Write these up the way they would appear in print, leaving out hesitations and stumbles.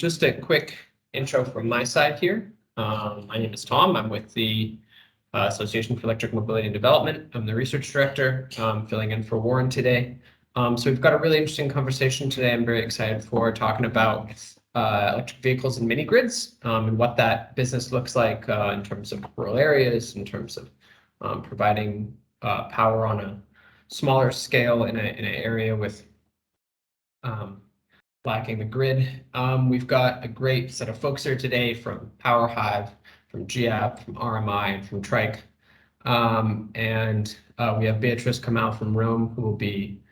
just a quick intro from my side here. My name is Tom. I'm with the Association for Electric Mobility and Development. I'm the research director, filling in for Warren today. So we've got a really interesting conversation today. I'm very excited for talking about electric vehicles and mini grids and what that business looks like in terms of rural areas, in terms of providing power on a smaller scale in an area with lacking the grid. We've got a great set of folks here today from PowerHive, from GAP, from RMI, and from Trike. And we have Beatrice Kamal from Rome, who will be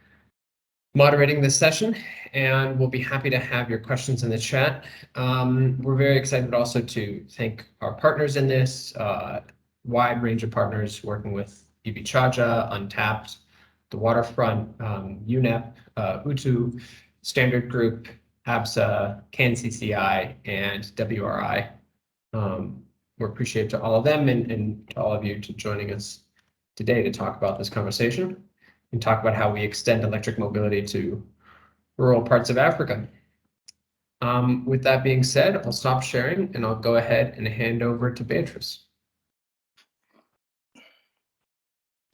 moderating this session, and we'll be happy to have your questions in the chat. We're very excited also to thank our partners in this, wide range of partners working with EV Chaja, Untapped, the Waterfront, UNEP, UTU, Standard Group, ABSA, CAN-CCI, and WRI. We're appreciative to all of them and to all of you to joining us today to talk about this conversation and talk about how we extend electric mobility to rural parts of Africa. With that being said, I'll stop sharing and I'll go ahead and hand over to Beatrice.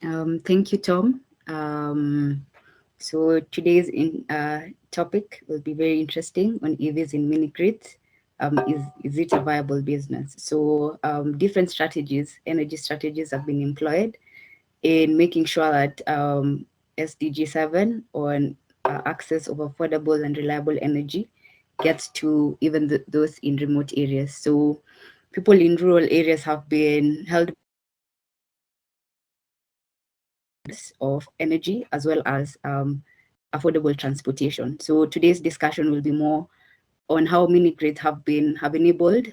Thank you, Tom. So today's topic will be very interesting on EVs in mini grids. Is it a viable business? So different strategies, energy strategies have been employed in making sure that SDG 7 on access of affordable and reliable energy gets to even those in remote areas. So people in rural areas have been held of energy as well as affordable transportation. So today's discussion will be more on how mini grids have enabled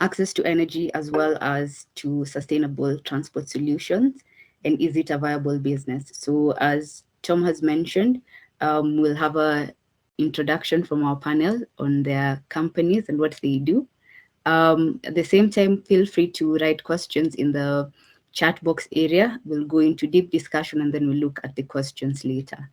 access to energy as well as to sustainable transport solutions, and is it a viable business? So as Tom has mentioned, we'll have a introduction from our panel on their companies and what they do. At the same time, feel free to write questions in the chat box area. We'll go into deep discussion and then we'll look at the questions later.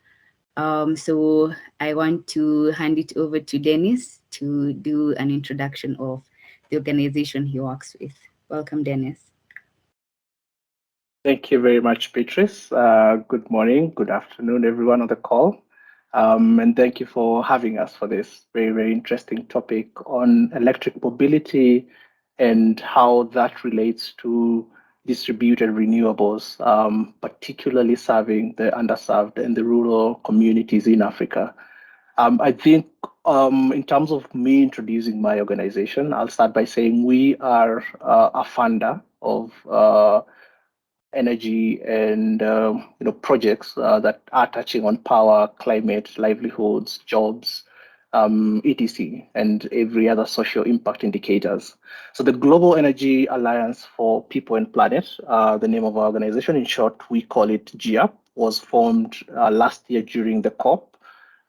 So I want to hand it over to Dennis to do an introduction of the organization he works with. Welcome, Dennis. Thank you very much, Beatrice. Good morning, good afternoon, everyone on the call. And thank you for having us for this very, very interesting topic on electric mobility and how that relates to distributed renewables, particularly serving the underserved and the rural communities in Africa. I think in terms of me introducing my organization, I'll start by saying we are a funder of energy and projects that are touching on power, climate, livelihoods, jobs, etc., and every other social impact indicators. So the Global Energy Alliance for People and Planet, the name of our organization, in short, we call it GIAP, was formed last year during the COP.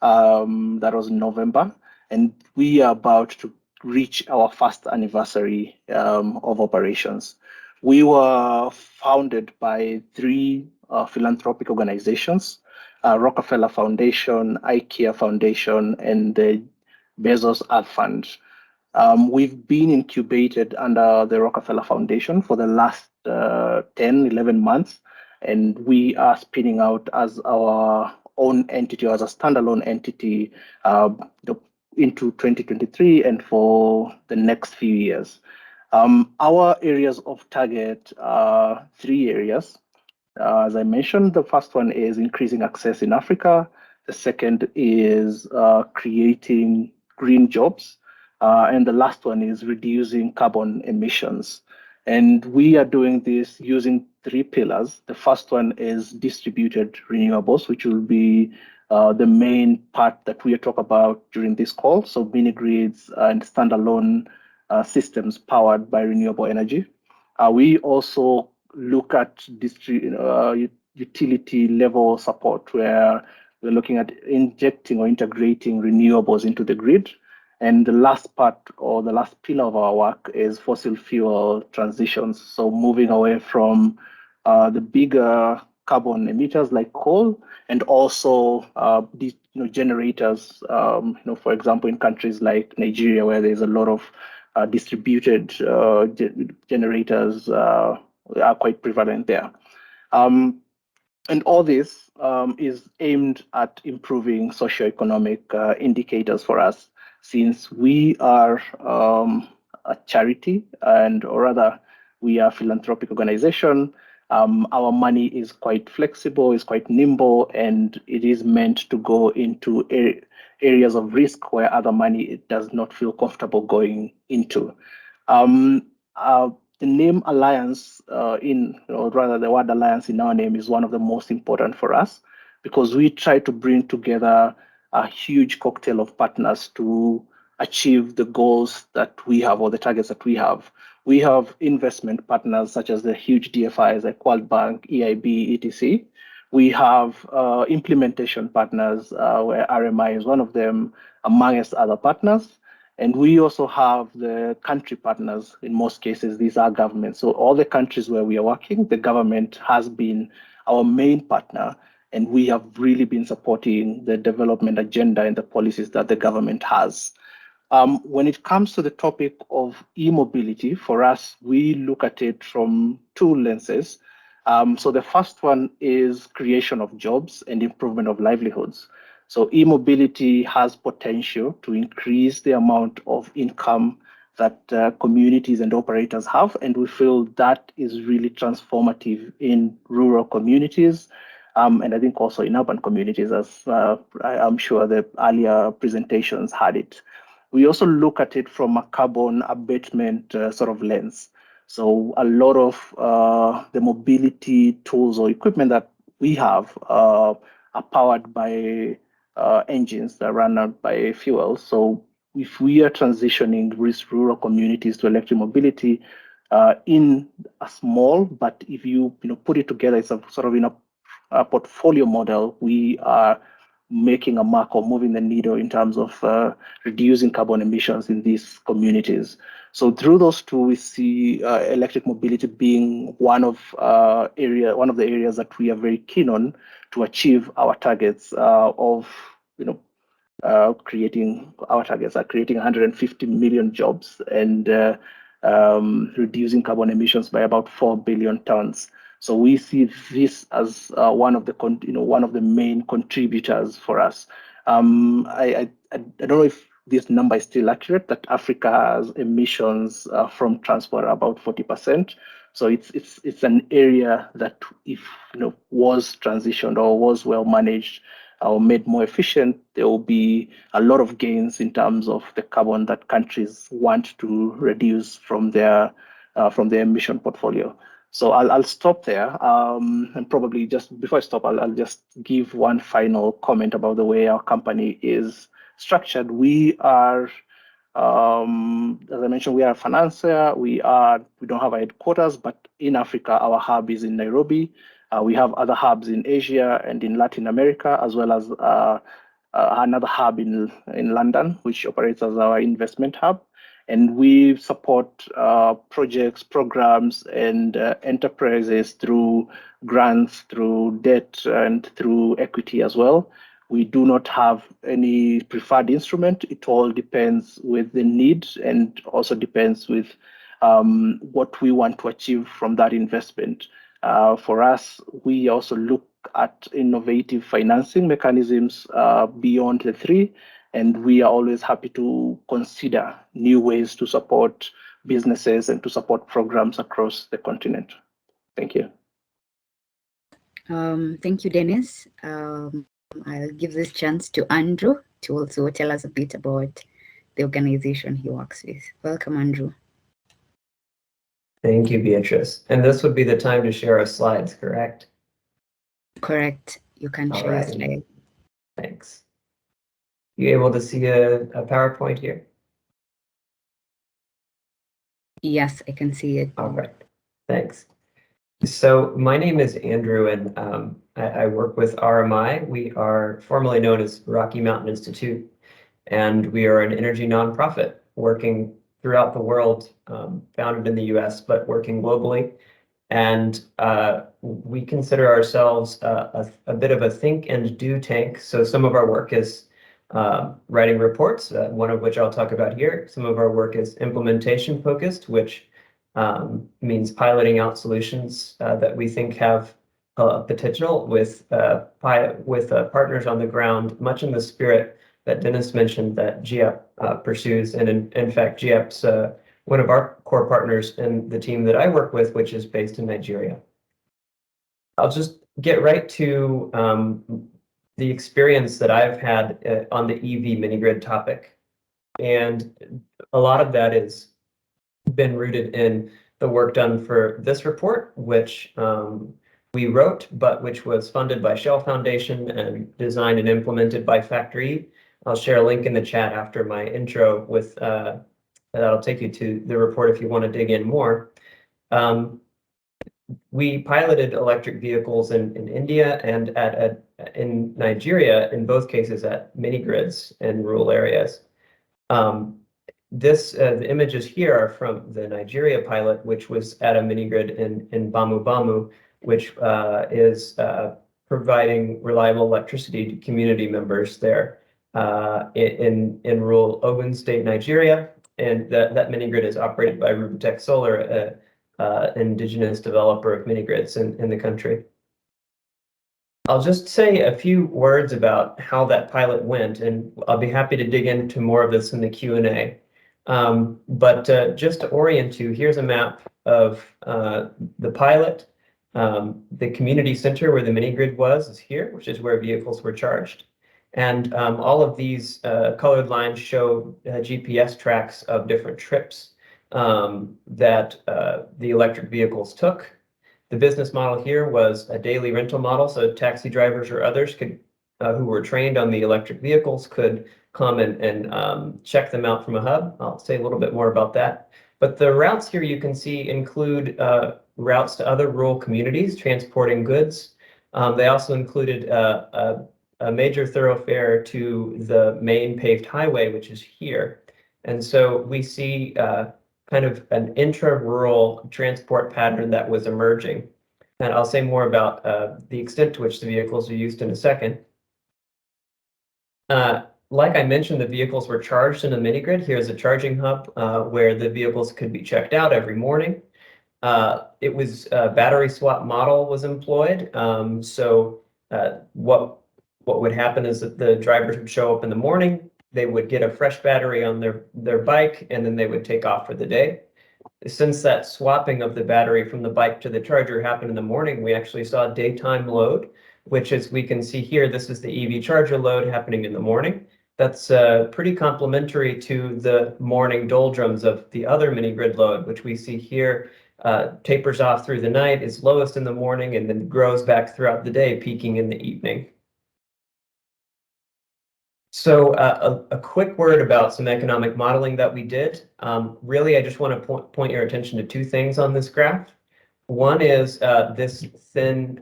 That was in November, and we are about to reach our first anniversary of operations. We were founded by three philanthropic organizations, Rockefeller Foundation, IKEA Foundation, and the Bezos Earth Fund. We've been incubated under the Rockefeller Foundation for the last 10, 11 months, and we are spinning out as our own entity, or as a standalone entity into 2023 and for the next few years. Our areas of target are three areas. As I mentioned, the first one is increasing access in Africa. The second is creating green jobs. And the last one is reducing carbon emissions. And we are doing this using three pillars. The first one is distributed renewables, which will be the main part that we talk about during this call. So mini grids and standalone systems powered by renewable energy. We also look at utility level support, where we're looking at injecting or integrating renewables into the grid. And the last part, or the last pillar of our work, is fossil fuel transitions. So moving away from the bigger carbon emitters like coal, and also these generators. For example, in countries like Nigeria, where there's a lot of distributed generators are quite prevalent there. And all this is aimed at improving socioeconomic indicators for us, since we are a charity, or rather, we are a philanthropic organization. Our money is quite flexible, is quite nimble, and it is meant to go into areas of risk where other money it does not feel comfortable going into. The name Alliance rather the word Alliance in our name is one of the most important for us, because we try to bring together a huge cocktail of partners to achieve the goals that we have, or the targets that we have. We have investment partners such as the huge DFIs like World Bank, EIB, etc. We have implementation partners where RMI is one of them, amongst other partners. And we also have the country partners. In most cases, these are governments. So all the countries where we are working, the government has been our main partner, and we have really been supporting the development agenda and the policies that the government has. When it comes to the topic of e-mobility, for us, we look at it from two lenses. So the first one is creation of jobs and improvement of livelihoods. So e-mobility has potential to increase the amount of income that communities and operators have, and we feel that is really transformative in rural communities, and I think also in urban communities, as I'm sure the earlier presentations had it. We also look at it from a carbon abatement sort of lens. So a lot of the mobility tools or equipment that we have are powered by engines that run out by fuel. So if we are transitioning these rural communities to electric mobility in a small, but if you put it together, it's a sort of a portfolio model. We are making a mark or moving the needle in terms of reducing carbon emissions in these communities. So through those two, we see electric mobility being one of the areas that we are very keen on to achieve our targets creating 150 million jobs and reducing carbon emissions by about 4 billion tons. So we see this as one of the main contributors for us. I don't know if this number is still accurate, that Africa's emissions from transport are about 40%. So it's an area that, if was transitioned or was well managed or made more efficient, there will be a lot of gains in terms of the carbon that countries want to reduce from their emission portfolio. So I'll stop there, and probably just before I stop, I'll just give one final comment about the way our company is structured. We are, as I mentioned, we are a financier. We don't have a headquarters, but in Africa, our hub is in Nairobi. We have other hubs in Asia and in Latin America, as well as another hub in London, which operates as our investment hub. And we support projects, programs, and enterprises through grants, through debt, and through equity as well. We do not have any preferred instrument. It all depends with the need, and also depends with what we want to achieve from that investment. For us, we also look at innovative financing mechanisms beyond the three, and we are always happy to consider new ways to support businesses and to support programs across the continent. Thank you. Thank you, Dennis. I'll give this chance to Andrew to also tell us a bit about the organization he works with. Welcome, Andrew. Thank you, Beatrice. And this would be the time to share our slides, correct? Correct. You can share your slide. Thanks. You able to see a PowerPoint here? Yes, I can see it. All right. Thanks. So my name is Andrew, and I work with RMI. We are formerly known as Rocky Mountain Institute, and we are an energy nonprofit working throughout the world, founded in the US, but working globally. And we consider ourselves a bit of a think and do tank. So some of our work is writing reports, one of which I'll talk about here. Some of our work is implementation focused, which means piloting out solutions that we think have potential with partners on the ground, much in the spirit that Dennis mentioned that GIAP pursues. And in fact, GIAP's one of our core partners in the team that I work with, which is based in Nigeria. I'll just get right to the experience that I've had on the EV mini-grid topic. And a lot of that has been rooted in the work done for this report, which we wrote, but which was funded by Shell Foundation and designed and implemented by Factory. I'll share a link in the chat after my intro with that'll take you to the report if you want to dig in more. We piloted electric vehicles in India and in Nigeria, in both cases at mini-grids in rural areas. The images here are from the Nigeria pilot, which was at a mini-grid in Bamu Bamu, which is providing reliable electricity to community members there in rural Ogun State, Nigeria. And that mini-grid is operated by Rubitech Solar, indigenous developer of mini-grids in the country. I'll just say a few words about how that pilot went, and I'll be happy to dig into more of this in the Q&A. But just to orient you, here's a map of the pilot. The community center where the mini-grid was is here, which is where vehicles were charged. And all of these colored lines show GPS tracks of different trips that the electric vehicles took. The business model here was a daily rental model, so taxi drivers or others could, who were trained on the electric vehicles could come and check them out from a hub. I'll say a little bit more about that. But the routes here you can see include routes to other rural communities transporting goods. They also included a major thoroughfare to the main paved highway, which is here. And so we see kind of an intra-rural transport pattern that was emerging. And I'll say more about the extent to which the vehicles are used in a second. Like I mentioned, the vehicles were charged in a mini-grid. Here's a charging hub where the vehicles could be checked out every morning. It was a battery swap model was employed. What would happen is that the drivers would show up in the morning, they would get a fresh battery on their bike, and then they would take off for the day. Since that swapping of the battery from the bike to the charger happened in the morning, we actually saw a daytime load, which as we can see here, this is the EV charger load happening in the morning. That's pretty complementary to the morning doldrums of the other mini-grid load, which we see here tapers off through the night, is lowest in the morning, and then grows back throughout the day, peaking in the evening. So a quick word about some economic modeling that we did. Really, I just want to point your attention to two things on this graph. One is this thin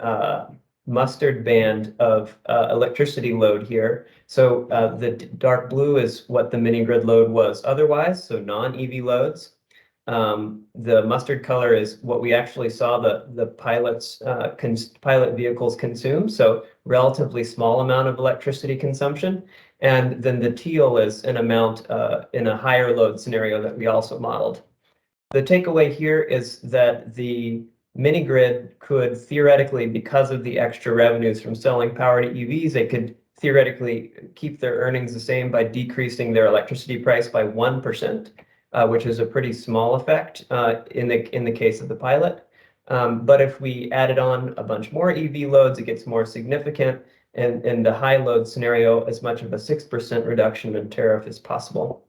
mustard band of electricity load here. So the dark blue is what the mini-grid load was otherwise, so non-EV loads. The mustard color is what we actually saw the pilot vehicles consume, so relatively small amount of electricity consumption. And then the teal is an amount in a higher load scenario that we also modeled. The takeaway here is that the mini-grid could theoretically, because of the extra revenues from selling power to EVs, they could theoretically keep their earnings the same by decreasing their electricity price by 1%, which is a pretty small effect in the case of the pilot. But if we added on a bunch more EV loads, it gets more significant. And in the high load scenario, as much of a 6% reduction in tariff is possible.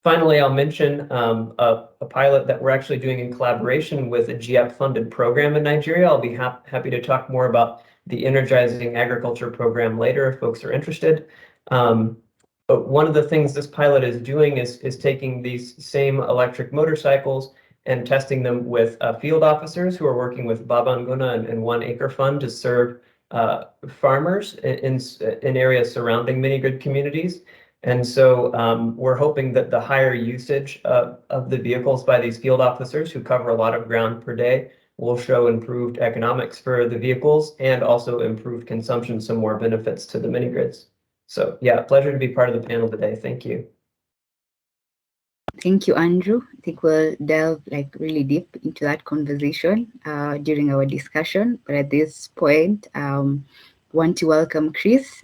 Finally, I'll mention a pilot that we're actually doing in collaboration with a GIAP-funded program in Nigeria. I'll be happy to talk more about the Energizing Agriculture program later if folks are interested. But one of the things this pilot is doing is taking these same electric motorcycles and testing them with field officers who are working with Babanguna and 1 Acre Fund to serve farmers in areas surrounding mini-grid communities. And so we're hoping that the higher usage of the vehicles by these field officers who cover a lot of ground per day will show improved economics for the vehicles and also improved consumption, some more benefits to the mini grids. So yeah, pleasure to be part of the panel today. Thank you. Thank you, Andrew. I think we'll delve like really deep into that conversation during our discussion. But at this point, want to welcome Chris.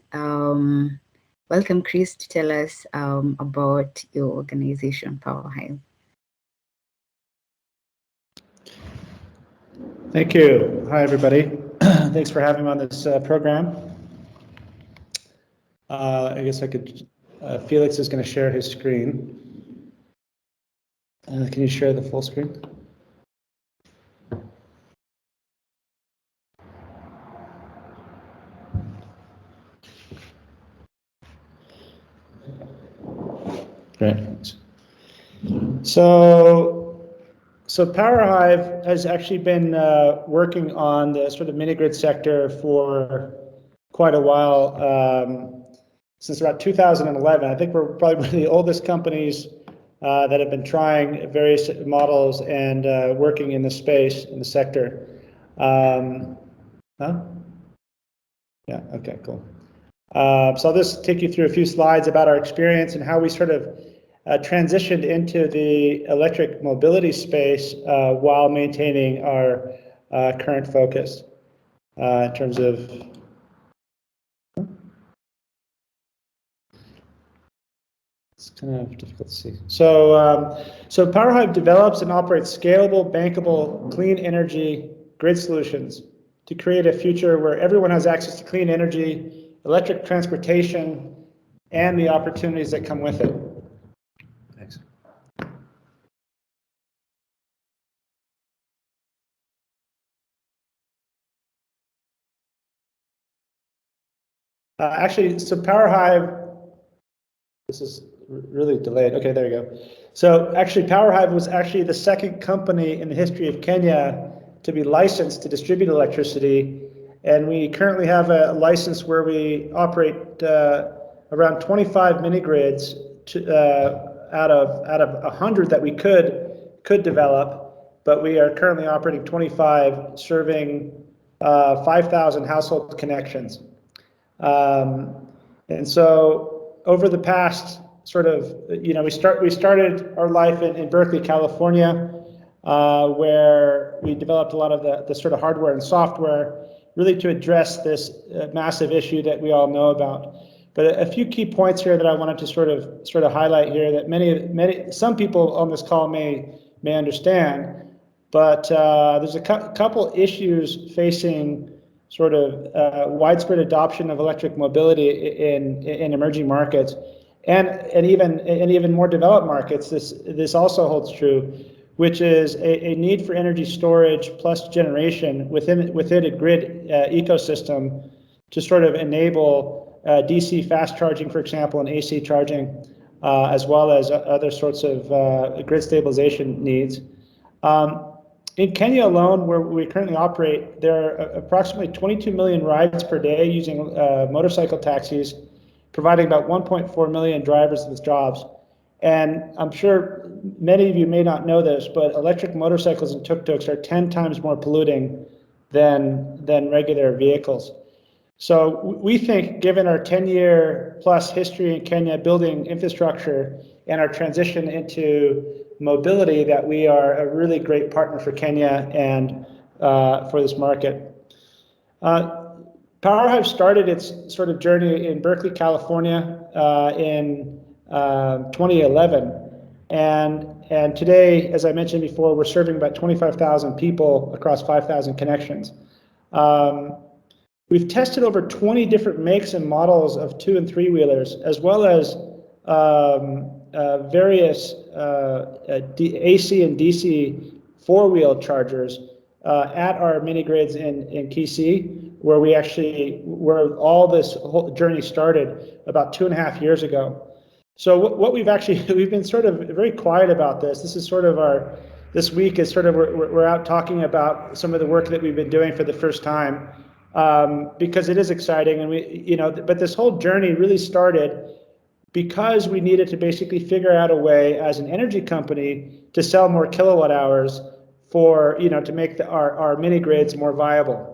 Welcome, Chris, to tell us about your organization, Power Hive. Thank you. Hi, everybody. Thanks for having me on this program. I guess I could, Felix is going to share his screen. Can you share the full screen? Great. So Power Hive has actually been working on the sort of mini-grid sector for quite a while, since about 2011. I think we're probably one of the oldest companies that have been trying various models and working in the space, in the sector. Yeah, okay, cool. So I'll just take you through a few slides about our experience and how we sort of transitioned into the electric mobility space while maintaining our current focus in terms of it's kind of difficult to see. So Power Hive develops and operates scalable, bankable, clean energy grid solutions to create a future where everyone has access to clean energy, electric transportation, and the opportunities that come with it. Thanks. Actually, so Power Hive, this is really delayed. Okay, there you go. So actually, Power Hive was actually the second company in the history of Kenya to be licensed to distribute electricity. And we currently have a license where we operate around 25 mini grids out of 100 that we could develop, but we are currently operating 25, serving 5,000 household connections. And so over the past sort of, we started our life in Berkeley, California, where we developed a lot of the sort of hardware and software really to address this massive issue that we all know about. But a few key points here that I wanted to sort of highlight here that some people on this call may understand, but there's a couple issues facing sort of widespread adoption of electric mobility in emerging markets, and even more developed markets. This also holds true, which is a need for energy storage plus generation within a grid ecosystem to sort of enable DC fast charging, for example, and AC charging, as well as other sorts of grid stabilization needs. In Kenya alone, where we currently operate, there are approximately 22 million rides per day using motorcycle taxis, providing about 1.4 million drivers with jobs. And I'm sure many of you may not know this, but electric motorcycles and tuk-tuks are 10 times more polluting than regular vehicles. So we think, given our 10-year plus history in Kenya building infrastructure and our transition into mobility, that we are a really great partner for Kenya and for this market. Power Hive started its sort of journey in Berkeley, California in 2011. And today, as I mentioned before, we're serving about 25,000 people across 5,000 connections. We've tested over 20 different makes and models of 2- and 3-wheelers, as well as various AC and DC 4-wheel chargers at our mini grids in Kisii, where all this whole journey started about 2.5 years ago. So what we've been sort of very quiet about this. This is sort of this week is sort of we're out talking about some of the work that we've been doing for the first time, because it is exciting, and but this whole journey really started because we needed to basically figure out a way as an energy company to sell more kilowatt hours for, to make our mini grids more viable.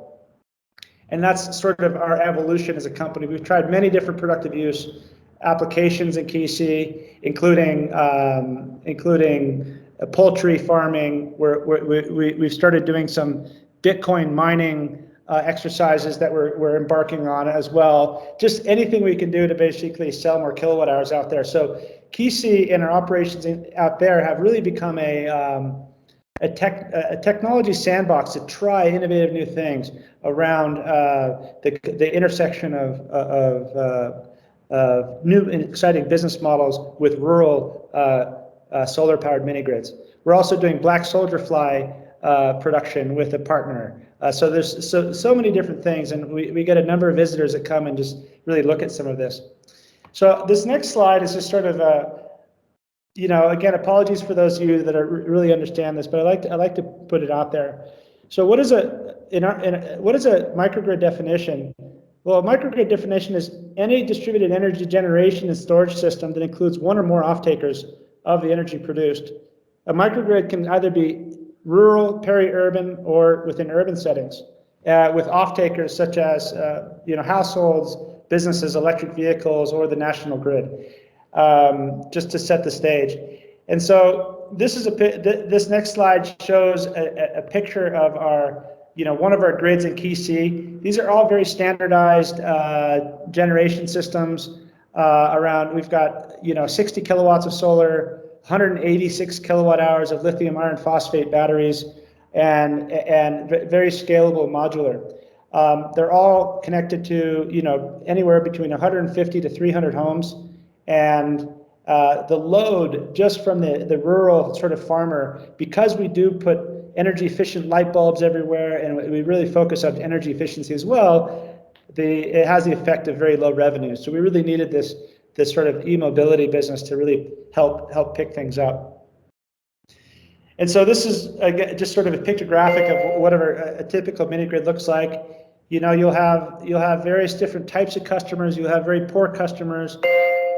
And that's sort of our evolution as a company. We've tried many different productive use applications in KC, including poultry farming, where we've started doing some Bitcoin mining exercises that we're embarking on as well. Just anything we can do to basically sell more kilowatt hours out there. So KC and our operations out there have really become a technology sandbox to try innovative new things around the intersection of new and exciting business models with rural solar-powered mini-grids. We're also doing black soldier fly production with a partner. So there's so many different things, and we get a number of visitors that come and just really look at some of this. So this next slide is just sort of again, apologies for those of you that really understand this, but I like to put it out there. So what is a microgrid definition? Well, a microgrid definition is any distributed energy generation and storage system that includes one or more off-takers of the energy produced. A microgrid can either be rural, peri-urban, or within urban settings, with off-takers such as households, businesses, electric vehicles, or the national grid, just to set the stage. And so this is this next slide shows a picture of our one of our grids in KC. These are all very standardized generation systems. We've got 60 kilowatts of solar, 186 kilowatt hours of lithium iron phosphate batteries, and very scalable modular. They're all connected to anywhere between 150 to 300 homes, and the load just from the rural sort of farmer, because we do put energy efficient light bulbs everywhere, and we really focus on energy efficiency as well, it has the effect of very low revenue. So we really needed this sort of e-mobility business to really help pick things up. And so this is again just sort of a pictographic of whatever a typical mini grid looks like. You'll have various different types of customers. You'll have very poor customers.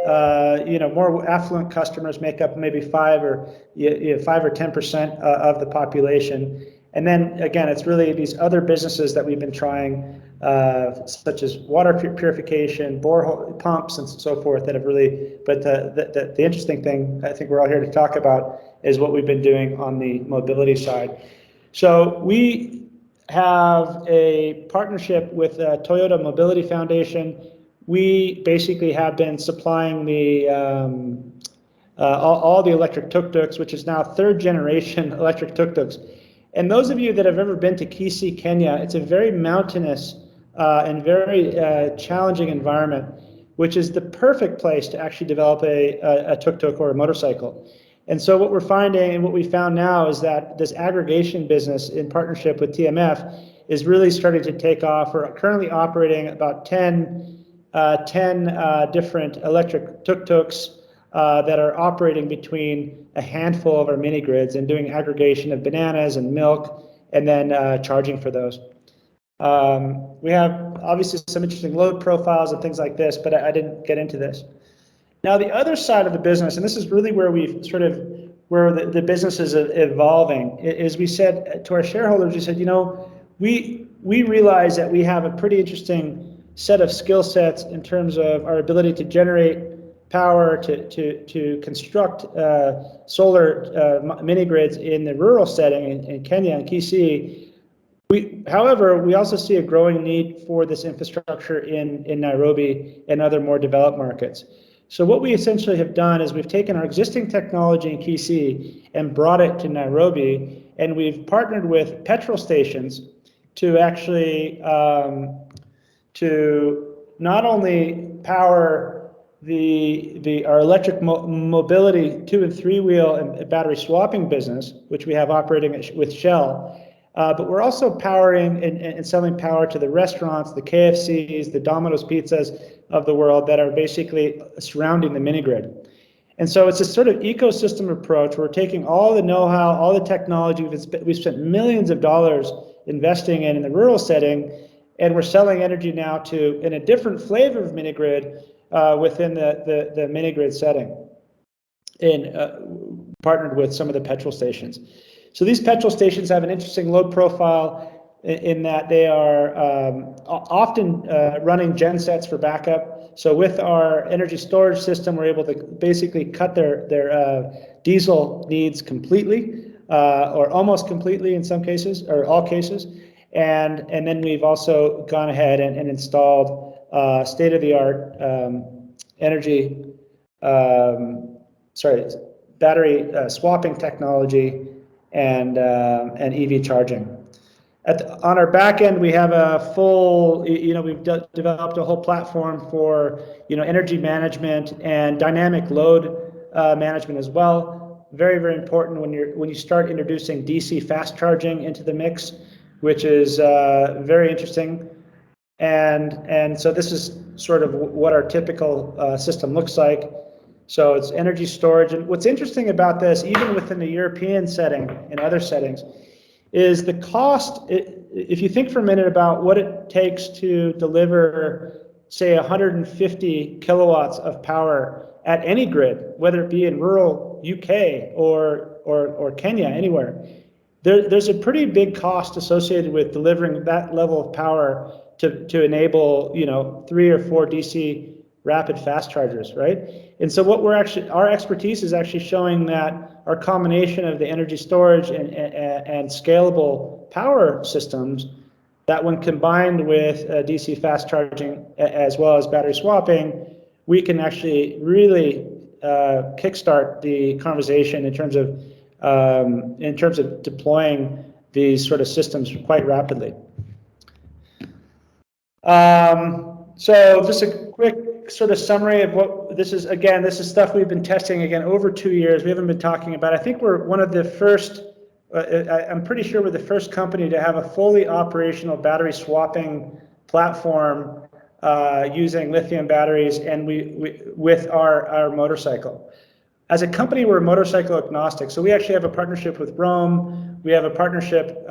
More affluent customers make up maybe 5 or 10% of the population. And then again, it's really these other businesses that we've been trying, such as water purification, borehole pumps, and so forth, that have really. But the interesting thing I think we're all here to talk about is what we've been doing on the mobility side. So we have a partnership with Toyota Mobility Foundation. We basically have been supplying the all the electric tuk-tuks, which is now 3rd generation electric tuk-tuks. And those of you that have ever been to Kisii, Kenya, it's a very mountainous and very challenging environment, which is the perfect place to actually develop a tuk-tuk or a motorcycle. And so what we're finding, and what we found now, is that this aggregation business in partnership with TMF is really starting to take off. We're currently operating about 10 different electric tuk-tuks that are operating between a handful of our mini grids and doing aggregation of bananas and milk, and then charging for those. We have obviously some interesting load profiles and things like this, but I didn't get into this. Now the other side of the business, and this is really where the business is evolving, is we said to our shareholders, we said, we realize that we have a pretty interesting set of skill sets in terms of our ability to generate power, to construct solar mini grids in the rural setting in Kenya and Kisii. However, we also see a growing need for this infrastructure in Nairobi and other more developed markets. So what we essentially have done is we've taken our existing technology in Kisii and brought it to Nairobi, and we've partnered with petrol stations to actually to not only power our electric mobility 2- and 3-wheel and battery swapping business, which we have operating with Shell, but we're also powering and selling power to the restaurants, the KFCs, the Domino's Pizzas of the world that are basically surrounding the mini grid. And so it's a sort of ecosystem approach. We're taking all the know-how, all the technology we've spent millions of dollars investing in the rural setting, and we're selling energy now in a different flavor of mini grid, within the mini-grid setting, and partnered with some of the petrol stations. So these petrol stations have an interesting load profile in that they are often running gensets for backup. So with our energy storage system, we're able to basically cut their diesel needs completely, or almost completely in some cases, or all cases. And then we've also gone ahead and installed state-of-the-art battery swapping technology and EV charging. On our back end, we have a full, we've developed a whole platform for, energy management and dynamic load management as well. Very, very important when you start introducing DC fast charging into the mix, which is very interesting. And so this is sort of what our typical system looks like. So it's energy storage. And what's interesting about this, even within the European setting and other settings, is the cost. If you think for a minute about what it takes to deliver, say, 150 kilowatts of power at any grid, whether it be in rural UK or Kenya, anywhere, there's a pretty big cost associated with delivering that level of power to enable 3 or 4 DC rapid fast chargers, right? And so what our expertise is actually showing that our combination of the energy storage and scalable power systems, that when combined with DC fast charging as well as battery swapping, we can actually really kickstart the conversation in terms of deploying these sort of systems quite rapidly. So just a quick sort of summary of what this is. Again, this is stuff we've been testing over 2 years. We haven't been talking about. I think we're one of the first. I'm pretty sure we're the first company to have a fully operational battery swapping platform using lithium batteries, and we with our motorcycle. As a company, we're motorcycle agnostic. So we actually have a partnership with Rome. We have a partnership.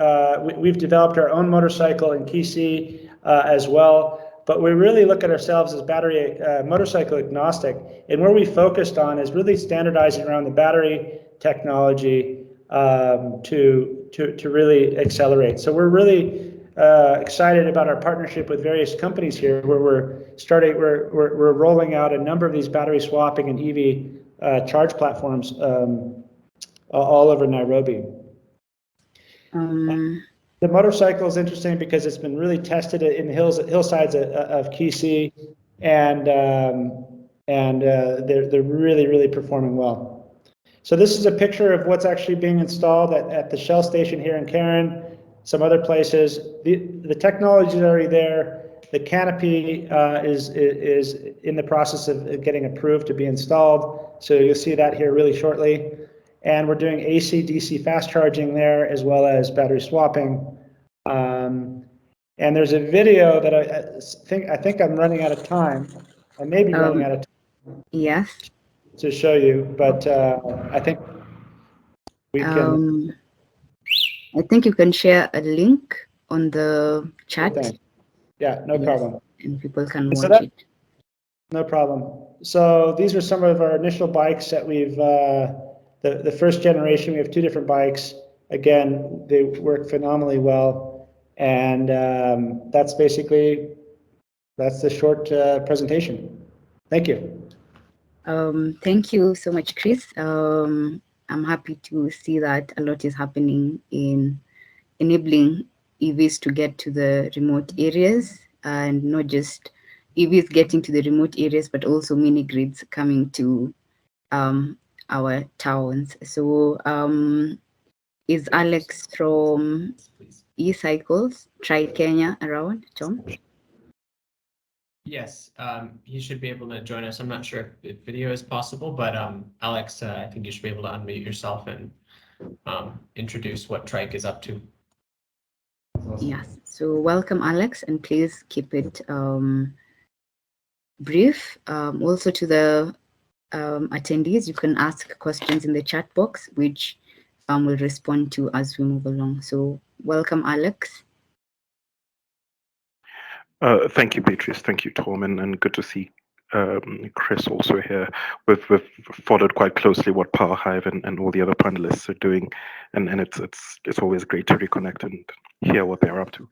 We've developed our own motorcycle in Kisi as well. But we really look at ourselves as battery motorcycle agnostic, and where we focused on is really standardizing around the battery technology to really accelerate. So we're really excited about our partnership with various companies here, where we're rolling out a number of these battery swapping and EV charge platforms all over Nairobi. The motorcycle is interesting because it's been really tested in the hillsides of Kisi, and they're really performing well. So this is a picture of what's actually being installed at the Shell station here in Karen, some other places. The technology is already there. The canopy is in the process of getting approved to be installed. So you'll see that here really shortly. And we're doing AC DC fast charging there, as well as battery swapping. And there's a video that I think I'm running out of time. I may be running out of time. Yes. To show you, but I think we can. I think you can share a link on the chat. Yeah, no problem. And people can watch it. No problem. So these are some of our initial bikes that we've. The first generation, we have 2 different bikes. Again, they work phenomenally well, and that's the short presentation. Thank you. Thank you so much, Chris. I'm happy to see that a lot is happening in enabling EVs to get to the remote areas, and not just EVs getting to the remote areas, but also mini grids coming to our towns. So is Alex from eCycles, Try Kenya around, Tom? Yes, he should be able to join us. I'm not sure if video is possible, but Alex, I think you should be able to unmute yourself and introduce what Trike is up to. Yes, so welcome, Alex, and please keep it brief. Also to the attendees, you can ask questions in the chat box, which we'll respond to as we move along. So welcome, Alex. Thank you, Beatrice. Thank you, Tom, and good to see Chris also here. We've followed quite closely what Power Hive and all the other panelists are doing, and it's always great to reconnect and hear what they're up to.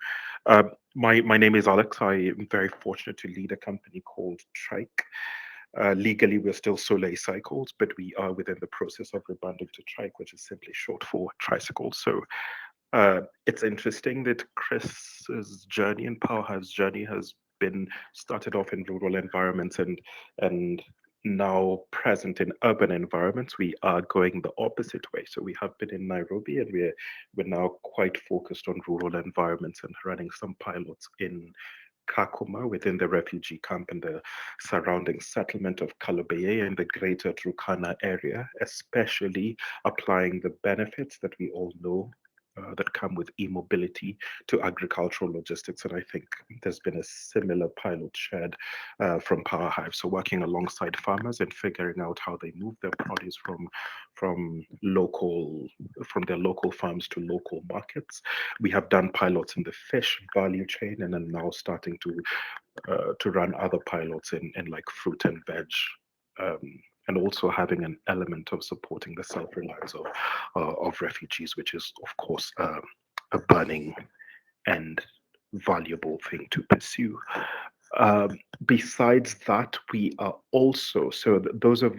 My name is Alex. I am very fortunate to lead a company called Trike. Legally, we're still Soleil Cycles, but we are within the process of rebranding to Trike, which is simply short for tricycles. So it's interesting that Chris's journey and Power Hive's journey has been started off in rural environments and now present in urban environments. We are going the opposite way. So we have been in Nairobi, and we're now quite focused on rural environments and running some pilots in Kakuma within the refugee camp and the surrounding settlement of Kalobeye and the greater Turkana area, especially applying the benefits that we all know that come with e-mobility to agricultural logistics. And I think there's been a similar pilot shared from Power Hive. So working alongside farmers and figuring out how they move their produce from their local farms to local markets. We have done pilots in the fish value chain, and are now starting to run other pilots in like fruit and veg. And also having an element of supporting the self-reliance of refugees, which is, of course, a burning and valuable thing to pursue. Besides that, we are also, so those of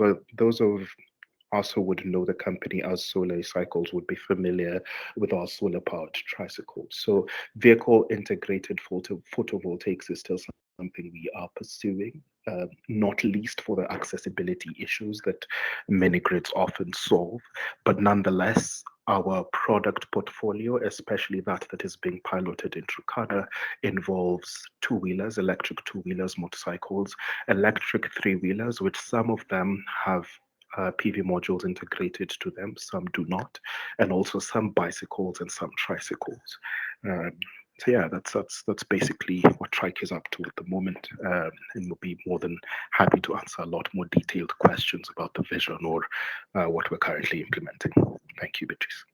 us who would know the company as Soleil Cycles would be familiar with our solar-powered tricycles. So vehicle integrated photovoltaics is still something we are pursuing, not least for the accessibility issues that Minigrids often solve. But nonetheless, our product portfolio, especially that is being piloted in Turkana, involves two-wheelers, electric two-wheelers, motorcycles, electric three-wheelers, which some of them have PV modules integrated to them, some do not, and also some bicycles and some tricycles. So yeah, that's basically what Trike is up to at the moment, and we'll be more than happy to answer a lot more detailed questions about the vision or what we're currently implementing. Thank you, Beatrice.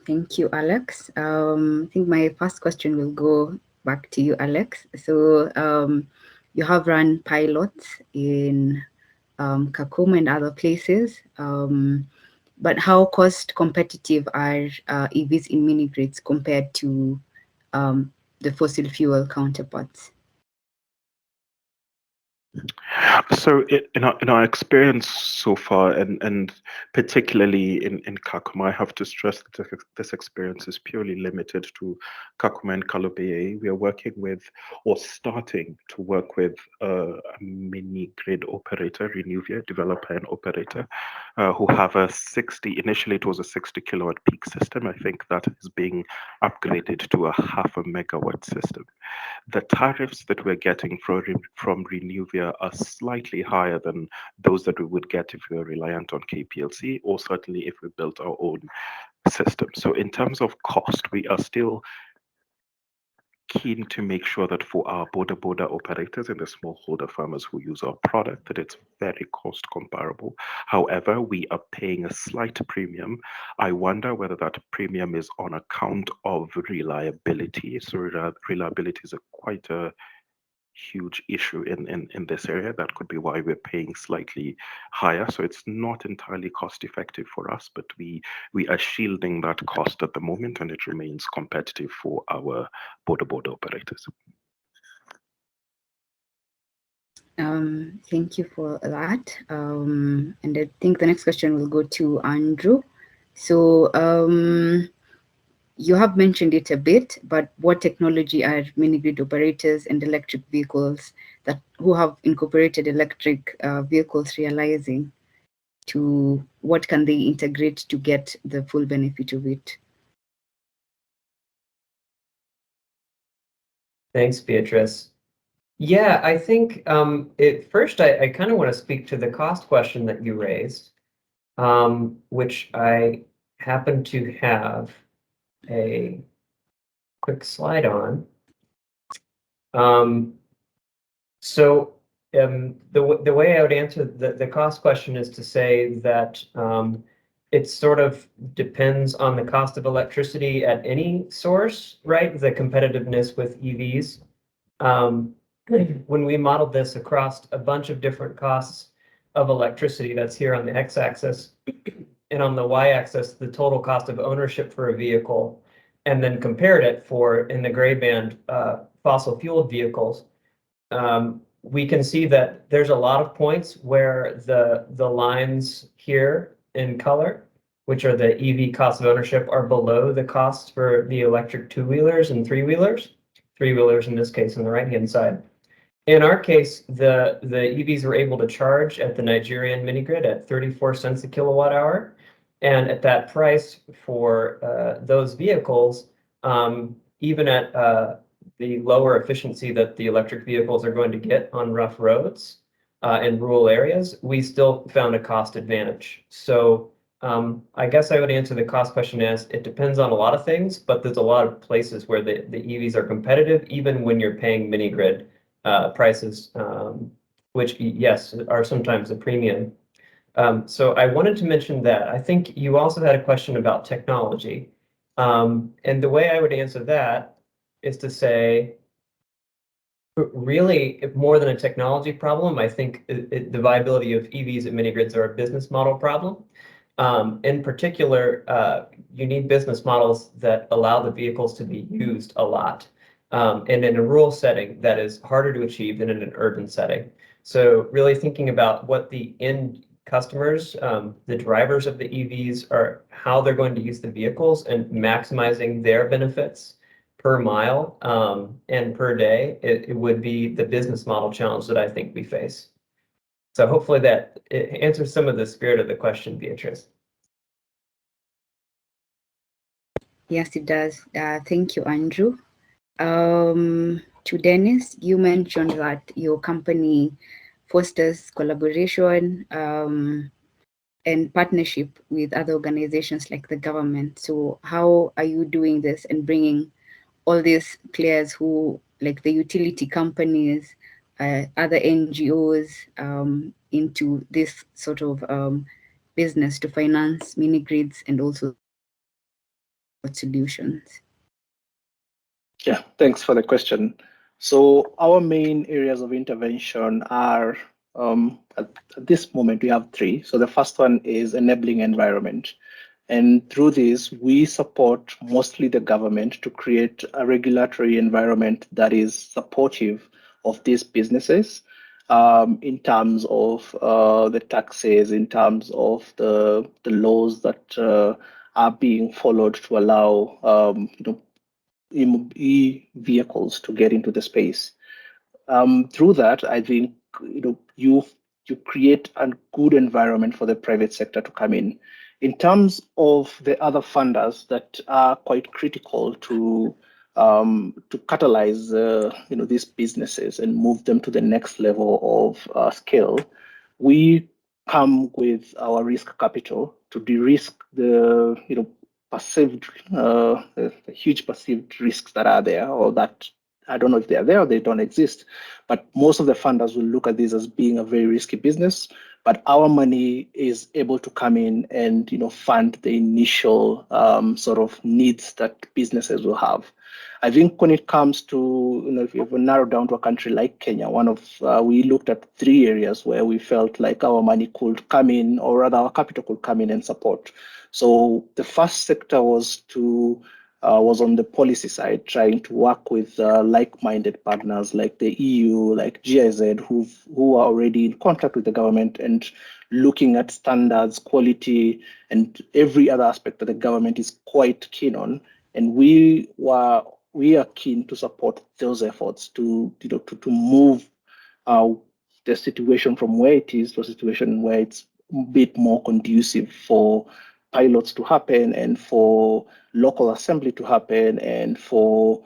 Thank you, Alex. I think my first question will go back to you, Alex. So you have run pilots in Kakuma and other places, but how cost competitive are EVs in Minigrids compared to the fossil fuel counterparts? So in our experience so far, and particularly in Kakuma, I have to stress that this experience is purely limited to Kakuma and Kalobeye. We are working with, or starting to work with, a mini grid operator, Renewvia, developer and operator, who have initially it was a 60 kilowatt peak system. I think that is being upgraded to a 0.5 megawatt system. The tariffs that we're getting from Renewvia are slightly higher than those that we would get if we were reliant on KPLC, or certainly if we built our own system. So in terms of cost, we are still keen to make sure that for our border operators and the smallholder farmers who use our product, that it's very cost comparable. However, we are paying a slight premium. I wonder whether that premium is on account of reliability. So reliability is quite a huge issue in this area. That could be why we're paying slightly higher. So it's not entirely cost effective for us, but we are shielding that cost at the moment, and it remains competitive for our border operators. Thank you for that. And I think the next question will go to Andrew. So you have mentioned it a bit, but what technology are mini-grid operators and electric vehicles who have incorporated electric vehicles realizing? To what can they integrate to get the full benefit of it? Thanks, Beatrice. Yeah, I think first I kind of want to speak to the cost question that you raised, which I happen to have a quick slide on. So the way I would answer the cost question is to say that it sort of depends on the cost of electricity at any source, right? The competitiveness with EVs. when we modeled this across a bunch of different costs of electricity, that's here on the x-axis, and on the y-axis, the total cost of ownership for a vehicle, and then compared it for, in the gray band, fossil fueled vehicles, we can see that there's a lot of points where the lines here in color, which are the EV cost of ownership, are below the costs for the electric two-wheelers and three-wheelers in this case on the right-hand side. In our case, the EVs were able to charge at the Nigerian mini-grid at 34 cents a kilowatt hour. And at that price for those vehicles, even at the lower efficiency that the electric vehicles are going to get on rough roads in rural areas, we still found a cost advantage. So I guess I would answer the cost question as it depends on a lot of things, but there's a lot of places where the EVs are competitive, even when you're paying mini-grid prices, which, yes, are sometimes a premium. So I wanted to mention that. I think you also had a question about technology. And the way I would answer that is to say, really, more than a technology problem, I think the viability of EVs at mini-grids are a business model problem. In particular, you need business models that allow the vehicles to be used a lot. And in a rural setting, that is harder to achieve than in an urban setting. So really thinking about what the end customers, the drivers of the EVs, are, how they're going to use the vehicles and maximizing their benefits per mile and per day, it would be the business model challenge that I think we face. So hopefully that it answers some of the spirit of the question, Beatrice. Yes, it does. Thank you, Andrew. To Dennis, you mentioned that your company fosters collaboration and partnership with other organizations like the government. So how are you doing this and bringing all these players who, like the utility companies, other NGOs, into this sort of business to finance mini-grids and also solutions? Yeah, thanks for the question. So our main areas of intervention are, at this moment, we have three. So the first one is enabling environment. And through this, we support mostly the government to create a regulatory environment that is supportive of these businesses, in terms of the taxes, in terms of the laws that are being followed to allow e-vehicles to get into the space. Through that, I think you create a good environment for the private sector to come in. In terms of the other funders that are quite critical to catalyze these businesses and move them to the next level of scale, we come with our risk capital to de-risk the perceived the huge perceived risks that are there, or that I don't know if they are there or they don't exist, but most of the funders will look at this as being a very risky business. But our money is able to come in and fund the initial sort of needs that businesses will have. I think when it comes to if you have narrowed down to a country like Kenya, we looked at three areas where we felt like our money could come in, or rather our capital could come in and support. So the first sector was on the policy side, trying to work with like-minded partners like the EU, like GIZ, who are already in contact with the government and looking at standards, quality, and every other aspect that the government is quite keen on. And we are keen to support those efforts to move the situation from where it is to a situation where it's a bit more conducive for pilots to happen and for local assembly to happen and for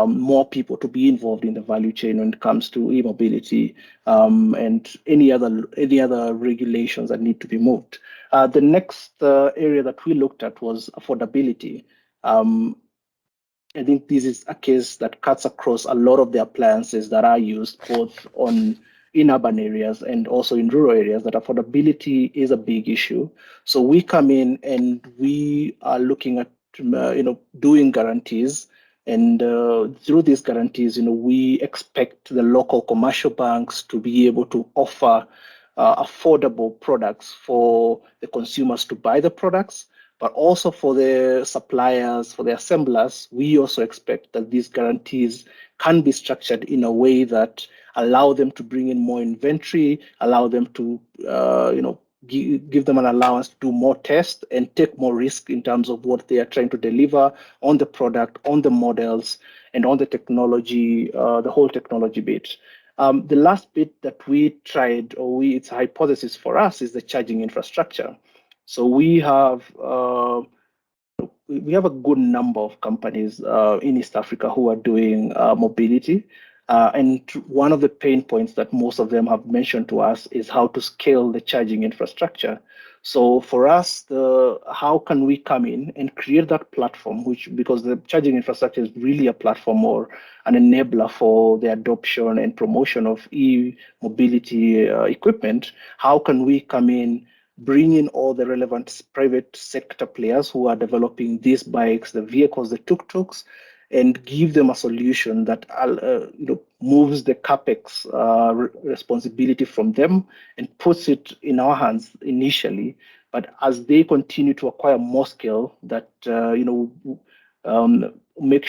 more people to be involved in the value chain when it comes to e-mobility and any other regulations that need to be moved. The next area that we looked at was affordability. I think this is a case that cuts across a lot of the appliances that are used both in urban areas and also in rural areas, that affordability is a big issue. So we come in and we are looking at doing guarantees And through these guarantees, we expect the local commercial banks to be able to offer affordable products for the consumers to buy the products, but also for the suppliers, for the assemblers. We also expect that these guarantees can be structured in a way that allow them to bring in more inventory, allow them to, give them an allowance to do more tests and take more risk in terms of what they are trying to deliver on the product, on the models, and on the technology, the whole technology bit. The last bit that we tried, it's a hypothesis for us, is the charging infrastructure. So we have a good number of companies in East Africa who are doing mobility. And one of the pain points that most of them have mentioned to us is how to scale the charging infrastructure. So for us, how can we come in and create that platform, because the charging infrastructure is really a platform or an enabler for the adoption and promotion of e-mobility equipment. How can we come in, bring in all the relevant private sector players who are developing these bikes, the vehicles, the tuk-tuks, and give them a solution that moves the capex responsibility from them and puts it in our hands initially. But as they continue to acquire more scale, that will make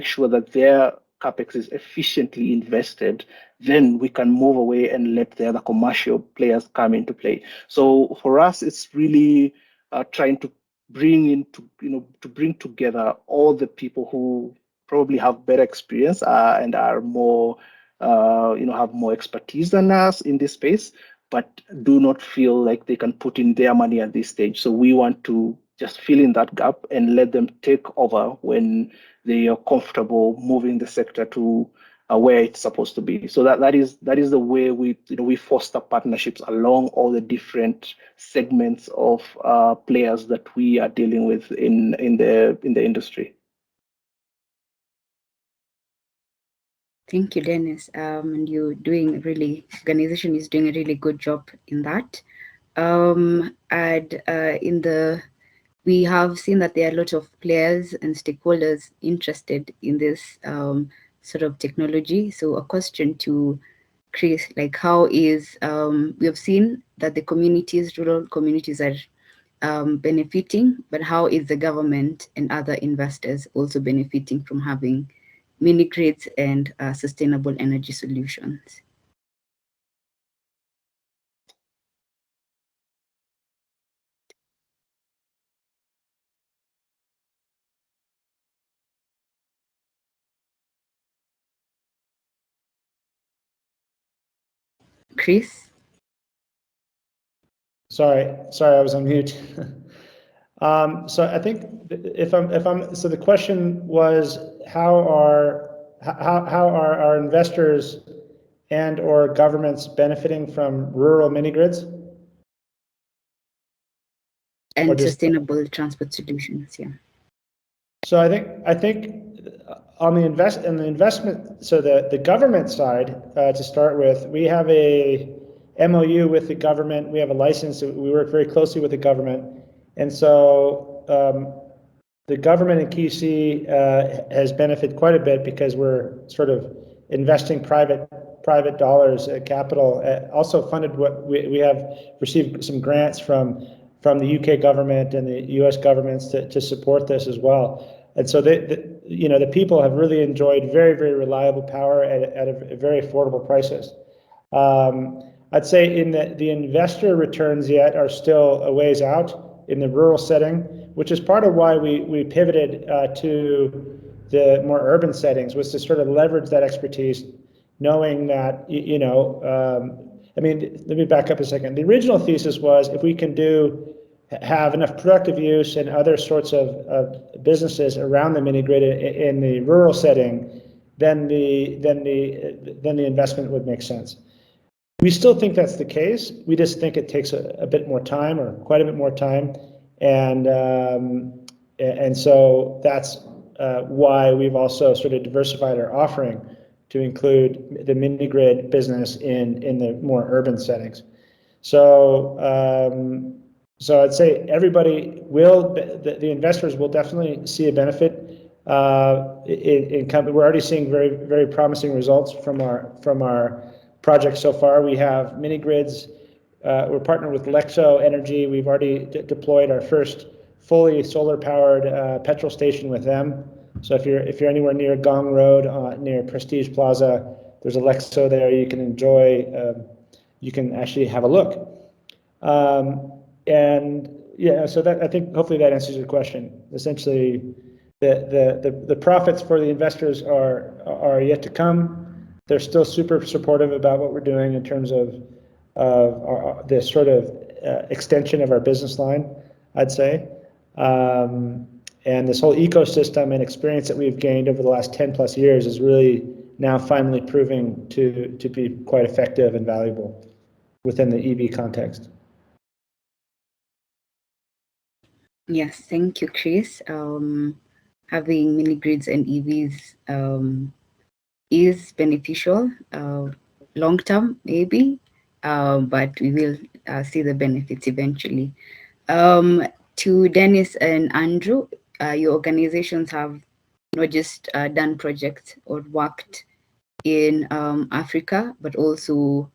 sure that their capex is efficiently invested, then we can move away and let the other commercial players come into play. So for us, it's really trying to bring together all the people who probably have better experience and are more, have more expertise than us in this space, but do not feel like they can put in their money at this stage. So we want to just fill in that gap and let them take over when they are comfortable moving the sector to where it's supposed to be. So that is the way we foster partnerships along all the different segments of players that we are dealing with in the industry. Thank you, Dennis. And organization is doing a really good job in that. We have seen that there are a lot of players and stakeholders interested in this sort of technology. So a question to Chris, like how is, we have seen that the rural communities are benefiting, but how is the government and other investors also benefiting from having mini-grids and sustainable energy solutions? Chris? Sorry, I was on mute. So I think so the question was how are our investors and or governments benefiting from rural mini grids and sustainable transport solutions? Yeah. So I think on the investment, so the government side, to start with, we have a MOU with the government. We have a license. We work very closely with the government, and so the government in KC has benefited quite a bit because we're sort of investing private dollars, capital. Also funded what we have received some grants from the UK government and the US governments to support this as well. And so the people have really enjoyed very, very reliable power at a very affordable prices. I'd say in the investor returns yet are still a ways out in the rural setting, which is part of why we pivoted to the more urban settings, was to sort of leverage that expertise, knowing that, I mean, let me back up a second. The original thesis was if we can have enough productive use and other sorts of businesses around the mini grid in the rural setting, then the investment would make sense. We still think that's the case. We just think it takes a bit more time, or quite a bit more time, and so that's why we've also sort of diversified our offering to include the mini grid business in the more urban settings. So I'd say the investors will definitely see a benefit We're already seeing very promising results from our project so far. We have Minigrids. We're partnered with Lexo Energy. We've already deployed our first fully solar-powered petrol station with them. So if you're anywhere near Gong Road, near Prestige Plaza, there's a Lexo there. You can enjoy. You can actually have a look. And yeah, so that, I think hopefully that answers your question. Essentially, the profits for the investors are yet to come. They're still super supportive about what we're doing in terms of the sort of extension of our business line, I'd say. And this whole ecosystem and experience that we've gained over the last 10 plus years is really now finally proving to be quite effective and valuable within the EV context. Yes, thank you, Chris. Having mini-grids and EVs is beneficial long-term, maybe, but we will see the benefits eventually. To Dennis and Andrew, your organizations have not just done projects or worked in Africa, but also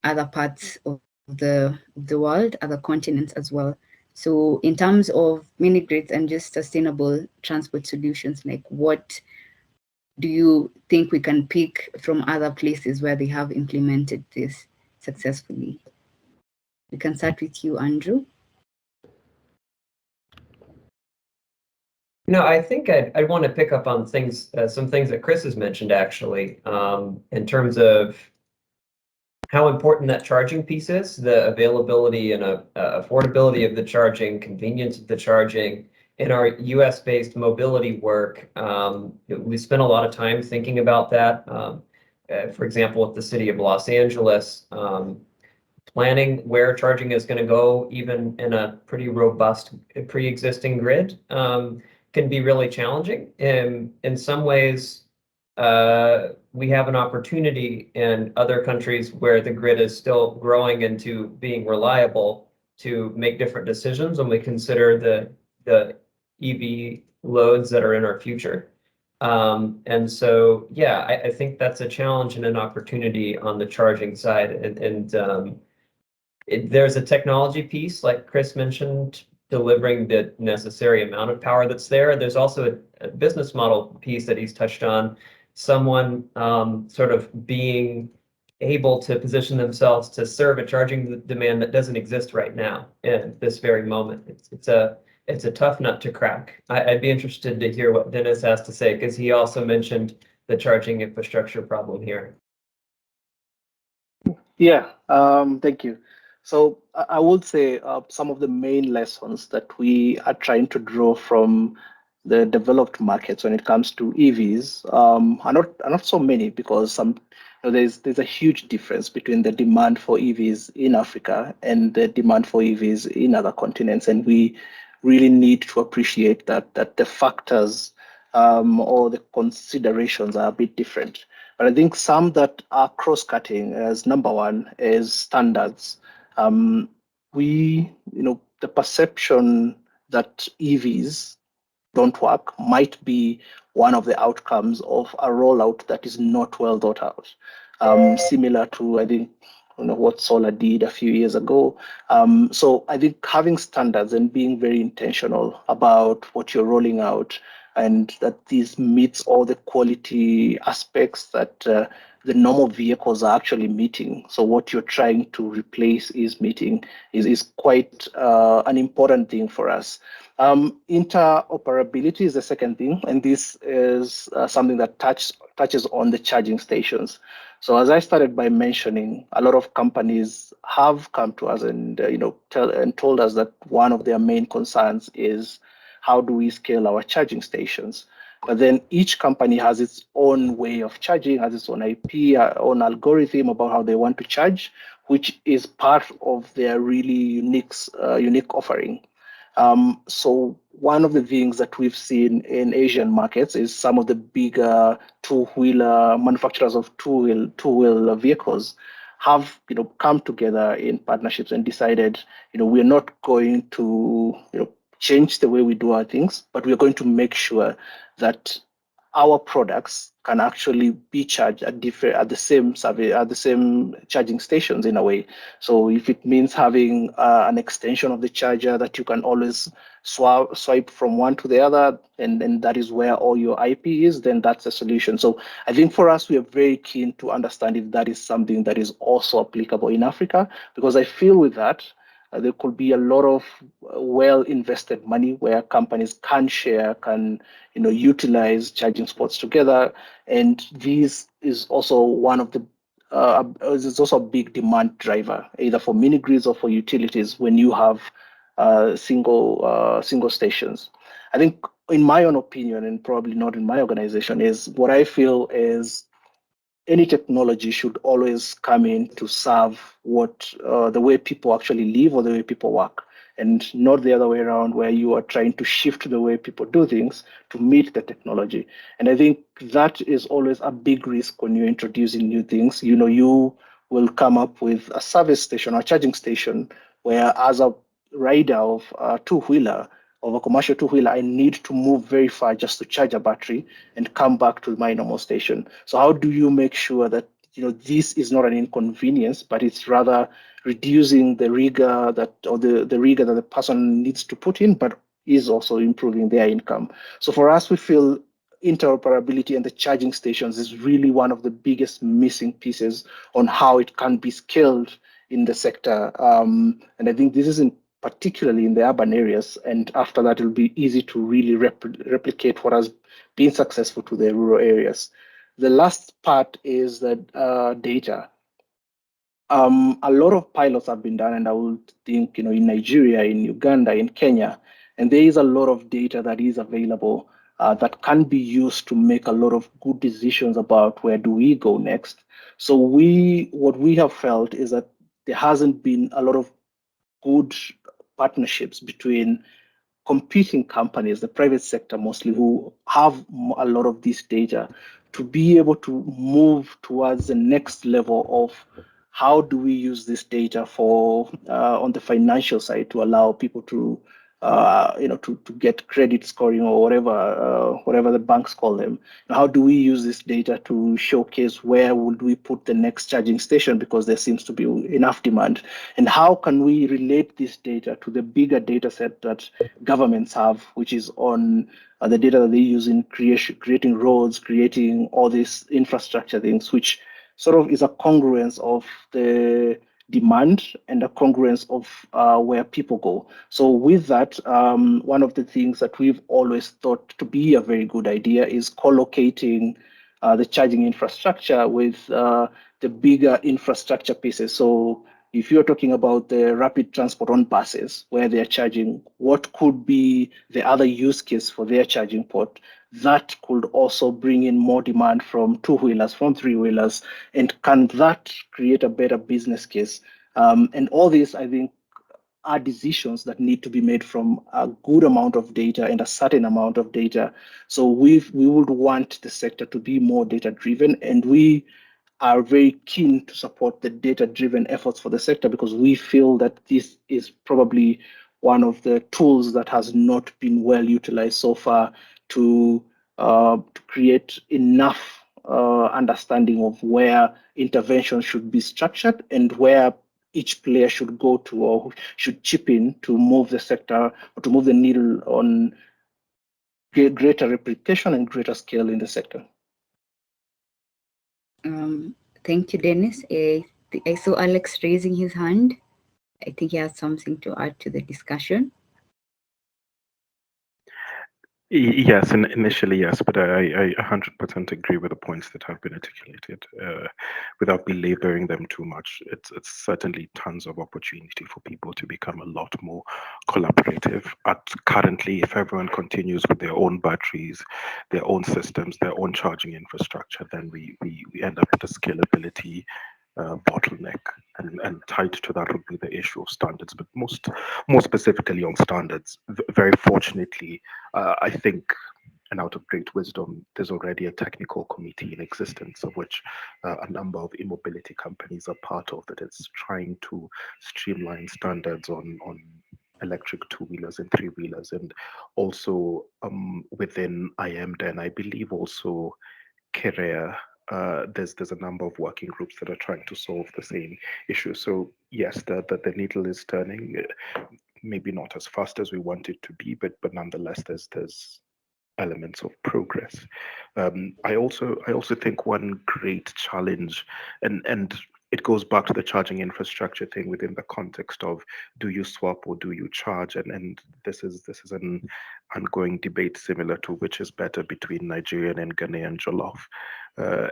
other parts of the world, other continents as well. So in terms of mini-grids and just sustainable transport solutions, like what do you think we can pick from other places where they have implemented this successfully? We can start with you, Andrew. I think I'd want to pick up on things, some things that Chris has mentioned actually, in terms of how important that charging piece is, the availability and affordability of the charging, convenience of the charging. In our US-based mobility work, we spent a lot of time thinking about that. For example, with the city of Los Angeles, planning where charging is going to go, even in a pretty robust pre-existing grid, can be really challenging. In some ways, we have an opportunity in other countries where the grid is still growing into being reliable to make different decisions when we consider the EV loads that are in our future. And so, yeah, I think that's a challenge and an opportunity on the charging side. And there's a technology piece, like Chris mentioned, delivering the necessary amount of power that's there. There's also a business model piece that he's touched on. Someone sort of being able to position themselves to serve a charging demand that doesn't exist right now in this very moment. It's a tough nut to crack. I'd be interested to hear what Dennis has to say, because he also mentioned the charging infrastructure problem here. Yeah, thank you. So I would say some of the main lessons that we are trying to draw from the developed markets when it comes to EVs are not so many, because there's a huge difference between the demand for EVs in Africa and the demand for EVs in other continents, and we really need to appreciate that the factors or the considerations are a bit different. But I think some that are cross-cutting, as number one, is standards. The perception that EVs don't work might be one of the outcomes of a rollout that is not well thought out. Similar to, I think, what solar did a few years ago. So I think having standards and being very intentional about what you're rolling out, and that this meets all the quality aspects that the normal vehicles are actually meeting. So what you're trying to replace is meeting is quite an important thing for us. Interoperability is the second thing, and this is something that touches on the charging stations. So as I started by mentioning, a lot of companies have come to us and told us that one of their main concerns is, how do we scale our charging stations? But then each company has its own way of charging, has its own IP, own algorithm about how they want to charge, which is part of their really unique offering. So one of the things that we've seen in Asian markets is some of the bigger two-wheeler manufacturers of two-wheel vehicles have come together in partnerships and decided we're not going to change the way we do our things, but we're going to make sure that our products can actually be charged at the same charging stations in a way. So if it means having an extension of the charger that you can always swipe from one to the other, and that is where all your IP is, then that's a solution. So I think for us, we are very keen to understand if that is something that is also applicable in Africa, because I feel with that, there could be a lot of well invested money where companies can share, can utilize charging spots together, and this is also one of the it's also a big demand driver, either for mini grids or for utilities when you have single stations. I think, in my own opinion, and probably not in my organization, is what I feel is any technology should always come in to serve what the way people actually live or the way people work, and not the other way around, where you are trying to shift the way people do things to meet the technology. And I think that is always a big risk when you're introducing new things. You will come up with a service station or charging station where, as a rider of a two-wheeler, of a commercial two-wheeler, I need to move very far just to charge a battery and come back to my normal station. So how do you make sure that this is not an inconvenience, but it's rather reducing the rigor the rigor that the person needs to put in, but is also improving their income. So for us, we feel interoperability and the charging stations is really one of the biggest missing pieces on how it can be scaled in the sector. And I think this is particularly in the urban areas, and after that it'll be easy to really replicate what has been successful to the rural areas. The last part is that data. A lot of pilots have been done, and I would think, in Nigeria, in Uganda, in Kenya, and there is a lot of data that is available that can be used to make a lot of good decisions about where do we go next. So what we have felt is that there hasn't been a lot of good partnerships between competing companies, the private sector mostly, who have a lot of this data, to be able to move towards the next level of how do we use this data for on the financial side to allow people to to get credit scoring or whatever the banks call them. How do we use this data to showcase where would we put the next charging station, because there seems to be enough demand, and how can we relate this data to the bigger data set that governments have, which is on the data that they use in creating roads, creating all these infrastructure things, which sort of is a congruence of the demand and a congruence of where people go. So with that, one of the things that we've always thought to be a very good idea is co-locating the charging infrastructure with the bigger infrastructure pieces. So if you're talking about the rapid transport on buses where they're charging, what could be the other use case for their charging port that could also bring in more demand from two-wheelers, from three-wheelers, and can that create a better business case? And all this, I think, are decisions that need to be made from a good amount of data and a certain amount of data. So we would want the sector to be more data-driven, and we are very keen to support the data-driven efforts for the sector, because we feel that this is probably one of the tools that has not been well utilized so far to create enough understanding of where intervention should be structured and where each player should go to or should chip in to move the sector or to move the needle on greater replication and greater scale in the sector. Thank you, Dennis. I saw Alex raising his hand. I think he has something to add to the discussion. Yes, and initially, yes, but I 100% agree with the points that have been articulated. Without belaboring them too much, it's certainly tons of opportunity for people to become a lot more collaborative. Currently, if everyone continues with their own batteries, their own systems, their own charging infrastructure, then we end up with a scalability bottleneck, and tied to that would be the issue of standards, but more specifically on standards. Very fortunately, I think, and out of great wisdom, there's already a technical committee in existence, of which a number of e-mobility companies are part of, that is trying to streamline standards on electric two-wheelers and three-wheelers, and also within IMDA, and I believe also Korea, there's a number of working groups that are trying to solve the same issue. So yes, the needle is turning, maybe not as fast as we want it to be, but nonetheless, there's elements of progress. I also think one great challenge, and it goes back to the charging infrastructure thing within the context of, do you swap or do you charge? And this is an ongoing debate similar to which is better between Nigerian and Ghanaian jollof.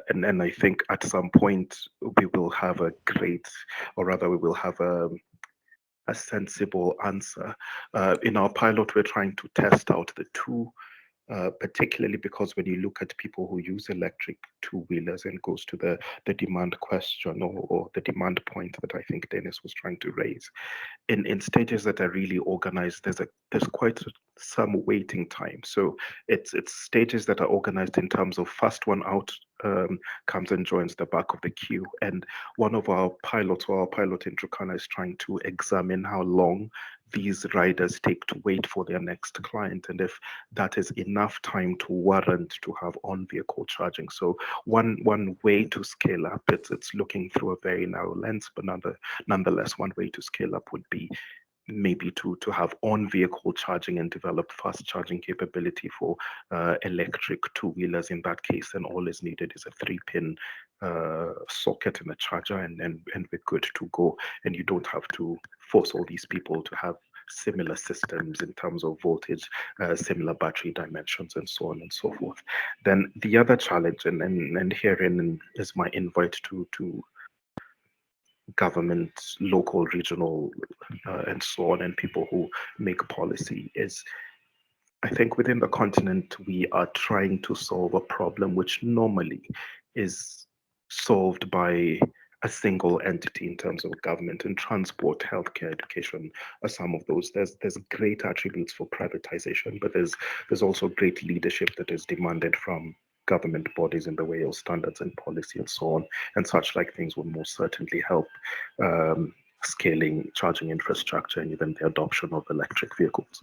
And I think at some point we will have a great, or rather we will have a sensible answer. In our pilot, we're trying to test out the two, particularly because when you look at people who use electric two-wheelers, and goes to the demand question, or the demand point that I think Dennis was trying to raise, in stages that are really organized, there's quite some waiting time. So it's stages that are organized in terms of first one out comes and joins the back of the queue. And one of our pilots, or our pilot in Turkana, is trying to examine how long these riders take to wait for their next client, and if that is enough time to warrant to have on-vehicle charging. So one way to scale up, it's looking through a very narrow lens, but nonetheless, one way to scale up would be maybe to have on-vehicle charging and develop fast charging capability for electric two-wheelers. In that case, then all is needed is a 3-pin socket and a charger, and we're good to go. And you don't have to force all these people to have similar systems in terms of voltage, similar battery dimensions, and so on and so forth. Then the other challenge, and herein is my invite to government, local, regional, and so on, and people who make policy, is I think within the continent, we are trying to solve a problem which normally is solved by a single entity in terms of government, and transport, healthcare, education are some of those. There's great attributes for privatization, but there's also great leadership that is demanded from government bodies in the way of standards and policy and so on, and such like things will most certainly help scaling charging infrastructure and even the adoption of electric vehicles.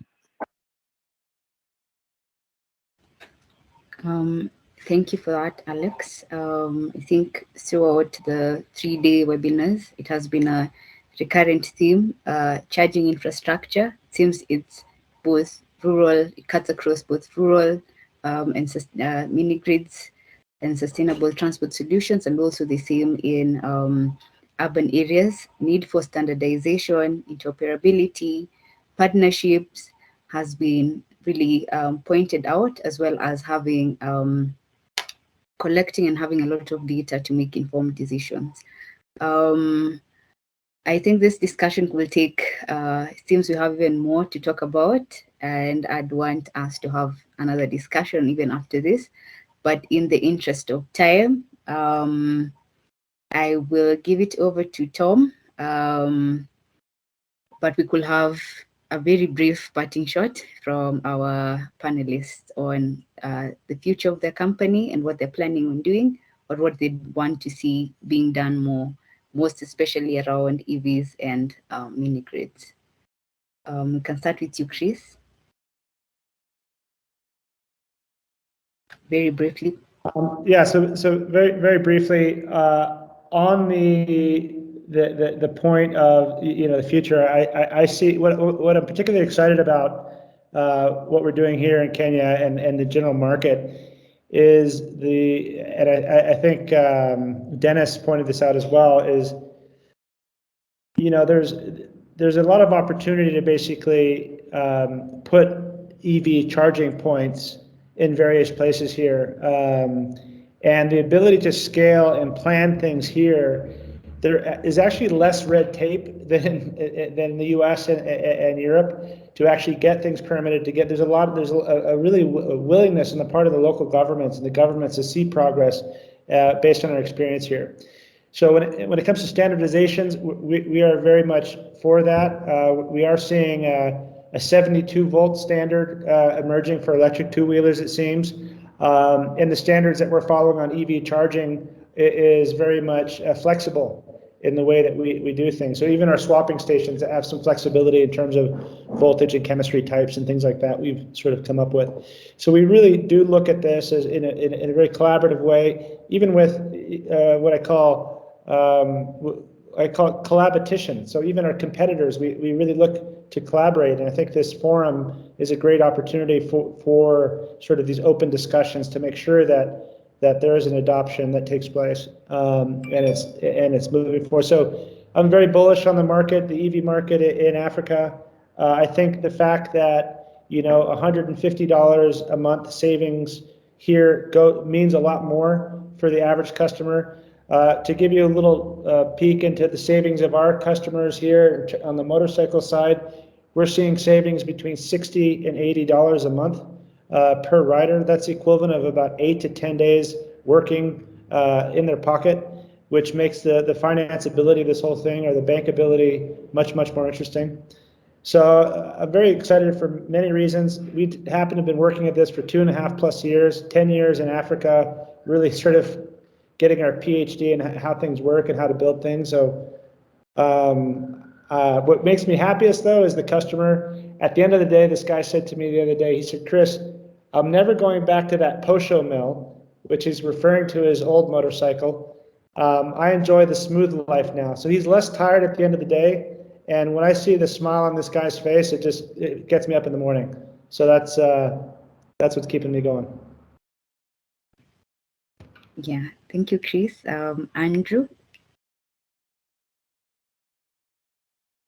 Thank you for that, Alex. I think throughout the 3-day webinars, it has been a recurrent theme. Charging infrastructure, it seems it's both rural, it cuts across both rural and mini-grids and sustainable transport solutions, and also the same in urban areas. Need for standardization, interoperability, partnerships has been really pointed out, as well as having collecting and having a lot of data to make informed decisions. I think this discussion will take, it seems we have even more to talk about, and I'd want us to have another discussion even after this. But in the interest of time, I will give it over to Tom, but we could have a very brief parting shot from our panelists on the future of their company and what they're planning on doing, or what they want to see being done more, most especially around EVs and mini grids. We can start with you, Chris. Very briefly. Yeah, so very briefly, on the point of the future, I see what I'm particularly excited about, what we're doing here in Kenya and the general market is and I think Dennis pointed this out as well, is there's a lot of opportunity to basically put EV charging points in various places here, and the ability to scale and plan things here. There is actually less red tape than the U.S. and Europe to actually get things permitted. There's a really willingness on the part of the local governments and the governments to see progress based on our experience here. So when it comes to standardizations, we are very much for that. We are seeing a 72 volt standard emerging for electric two-wheelers, it seems. And the standards that we're following on EV charging is very much flexible. in the way that we do things. So even our swapping stations that have some flexibility in terms of voltage and chemistry types and things like that, we've sort of come up with. So we really do look at this as in a very collaborative way, even with what I call collaboration. So even our competitors, we really look to collaborate. And I think this forum is a great opportunity for sort of these open discussions to make sure that there is an adoption that takes place, and it's moving forward. So I'm very bullish on the market, the EV market in Africa. I think the fact that $150 a month savings here means a lot more for the average customer. To give you a little peek into the savings of our customers here on the motorcycle side, we're seeing savings between $60 and $80 a month per rider. That's the equivalent of about 8 to 10 days working in their pocket, which makes the financeability of this whole thing, or the bankability, much more interesting. So I'm very excited for many reasons. We happen to have been working at this for 2.5+ years, 10 years in Africa, really sort of getting our PhD in how things work and how to build things. So what makes me happiest, though, is the customer. At the end of the day, this guy said to me the other day, he said, "Chris, I'm never going back to that Posho mill," which is referring to his old motorcycle. "I enjoy the smooth life now." So he's less tired at the end of the day. And when I see the smile on this guy's face, it gets me up in the morning. So that's what's keeping me going. Yeah, thank you, Chris. Andrew?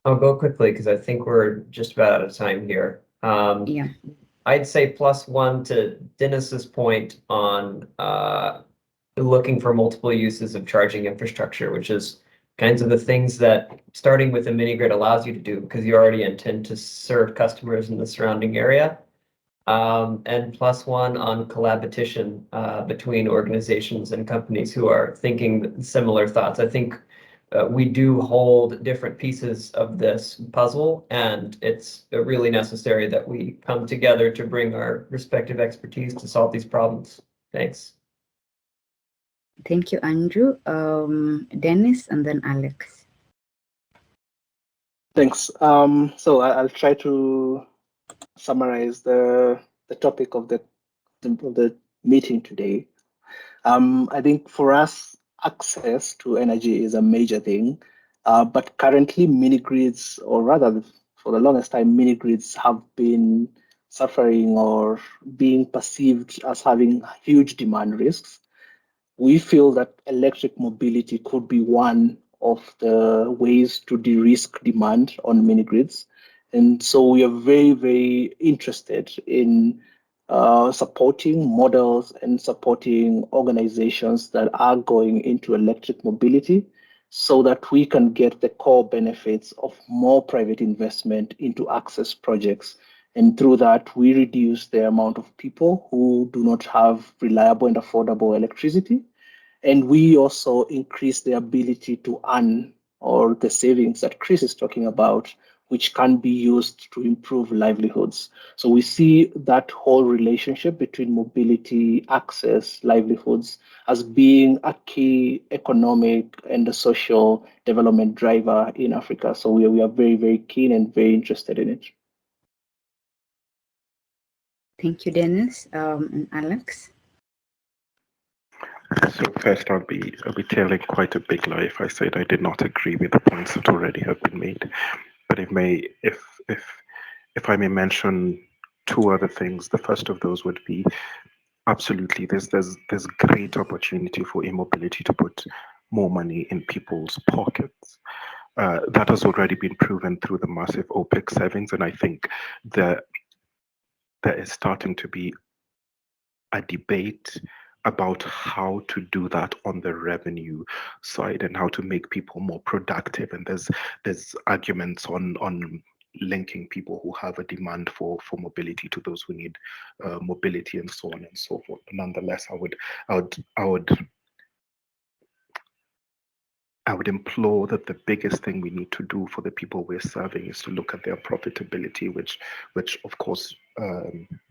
I'll go quickly because I think we're just about out of time here. Yeah. I'd say +1 to Dennis's point on looking for multiple uses of charging infrastructure, which is kinds of the things that starting with a mini-grid allows you to do, because you already intend to serve customers in the surrounding area. And +1 on collaboration between organizations and companies who are thinking similar thoughts. I think we do hold different pieces of this puzzle, and it's really necessary that we come together to bring our respective expertise to solve these problems. Thanks. Thank you, Andrew. Dennis, and then Alex. Thanks. So I'll try to summarize the topic of the meeting today. I think for us, access to energy is a major thing, but currently mini-grids, or rather for the longest time, mini-grids have been suffering or being perceived as having huge demand risks. We feel that electric mobility could be one of the ways to de-risk demand on mini-grids. And so we are very, very interested in supporting models and supporting organizations that are going into electric mobility so that we can get the core benefits of more private investment into access projects. And through that, we reduce the amount of people who do not have reliable and affordable electricity. And we also increase the ability to earn, or the savings that Chris is talking about, which can be used to improve livelihoods. So we see that whole relationship between mobility, access, livelihoods as being a key economic and a social development driver in Africa. So we are very, very keen and very interested in it. Thank you, Dennis. And Alex? So first, I'll be telling quite a big lie if I said I did not agree with the points that already have been made. But if I may mention two other things, the first of those would be absolutely there's great opportunity for e-mobility to put more money in people's pockets. That has already been proven through the massive OPEX savings, and I think that there is starting to be a debate about how to do that on the revenue side and how to make people more productive. And there's arguments on linking people who have a demand for mobility to those who need mobility and so on and so forth. But nonetheless, I would implore that the biggest thing we need to do for the people we're serving is to look at their profitability, which of course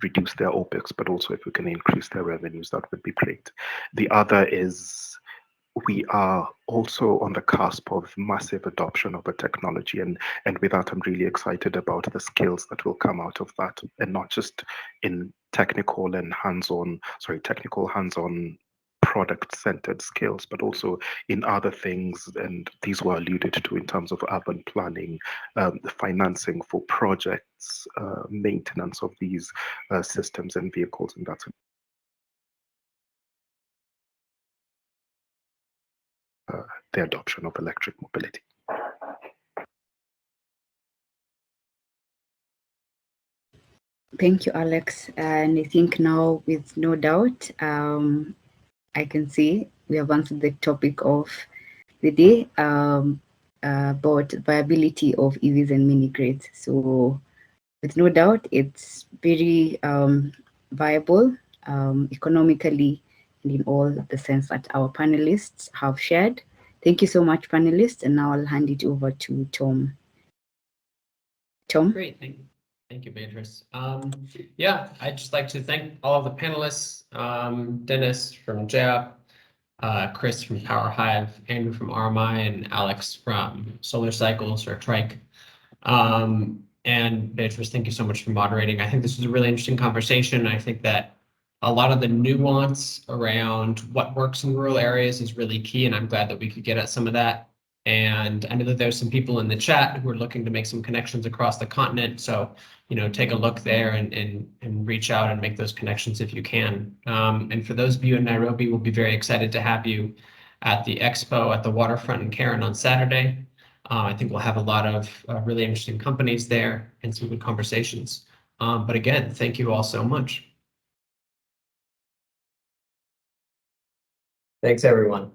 reduce their OPEX, but also if we can increase their revenues, that would be great. The other is we are also on the cusp of massive adoption of the technology, and with that, I'm really excited about the skills that will come out of that, and not just in technical hands-on product-centered skills, but also in other things, and these were alluded to in terms of urban planning, the financing for projects, maintenance of these systems and vehicles, and that's the adoption of electric mobility. Thank you, Alex. And I think now, with no doubt, I can see we have answered the topic of the day about viability of EVs and mini-grids. So with no doubt, it's very viable economically and in all the sense that our panelists have shared. Thank you so much, panelists. And now I'll hand it over to Tom. Tom? Great, thank you, Beatrice. Yeah, I'd just like to thank all of the panelists, Dennis from JAP, Chris from Power Hive, Andrew from RMI, and Alex from Solar Cycles or Trike. And Beatrice, thank you so much for moderating. I think this was a really interesting conversation. I think that a lot of the nuance around what works in rural areas is really key, and I'm glad that we could get at some of that. And I know that there's some people in the chat who are looking to make some connections across the continent. So, take a look there and reach out and make those connections if you can. And for those of you in Nairobi, we'll be very excited to have you at the expo at the waterfront in Karen on Saturday. I think we'll have a lot of really interesting companies there and some good conversations. But again, thank you all so much. Thanks, everyone.